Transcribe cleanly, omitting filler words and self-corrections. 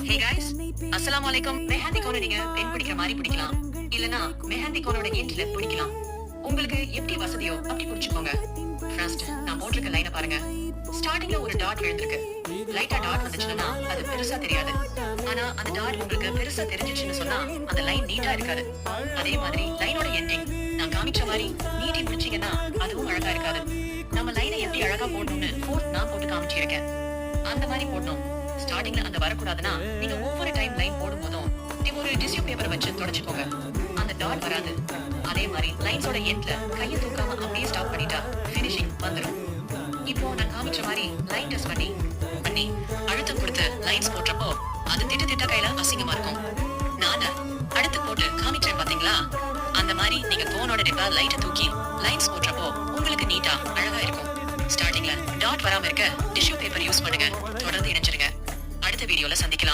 ஹே guys, அஸ்ஸலாமு அலைக்கும். மெஹந்தி கோனை நீங்க பெண் பிடிக்கிற மாதிரி பிடிக்கலாம். இல்லனா மெஹந்தி கோனோட எண்ட்ல பிடிக்கலாம். உங்களுக்கு எப்படி வசதியோ அப்படி பிடிச்சுக்கோங்க. ஃபர்ஸ்ட் நான் போட்டிருக்க லைனை பாருங்க. ஸ்டார்டிங்ல ஒரு டாட் விழுந்திருக்கு. லைட்டா டாட் வந்துச்சுன்னா அது பெருசா தெரியாது. ஆனா அந்த டாட் உங்களுக்கு பெருசா தெரிஞ்சிச்சுன்னு சொன்னா அந்த லைன் நீட்டா இருக்காது. அதே மாதிரி லைனோட எண்டிங் நான் காமிச்ச மாதிரி நீட்டி பிடிச்சீங்கன்னா அதுவும் அழகா இருக்காது. நம்ம லைனை எப்படி அழகா போடணும்னு ஃபோர்த் நான் போட்டு காமிச்சிருக்கேன். அந்த மாதிரி போடணும். ஸ்டார்டிங்ல அந்த வரக்கூடாதுன்னா நீங்க ஒவ்வொரு டைம் லைன் போடும்போதும் நீங்க ஒரு டிஷ்யூ பேப்பரை வச்சு தொடச்சுக்கோங்க. அந்த டாட் வராது. அதே மாதிரி லைன்ஸோட எண்ட்ல கையை தூக்காம அப்படியே ஸ்டாப் பண்ணிட்டா ஃபினிஷிங் வந்துரும். இப்போ நான் காமிச்ச மாதிரி லைன் டெஸ்ட் பண்ணி அழுத்தம் கொடுத்து லைன்ஸ் போடுறப்போ அது திட்ட கையில அசிங்கமா இருக்கும். நானு அடுத்து போட்டு காமிச்சேன் பாத்தீங்களா? அந்த மாதிரி நீங்க போனோட டிப்பா லைட்டை தூக்கி லைன்ஸ் போடுறப்போ உங்களுக்கு நீட்டா அழகா இருக்கும். ஸ்டார்டிங்ல டாட் வராம இருக்க டிஷ்யூ பேப்பர் யூஸ் பண்ணுங்க. தொடர்ந்து இணைஞ்சிருங்க. அடுத்த வீடியோல சந்திக்கலாம்.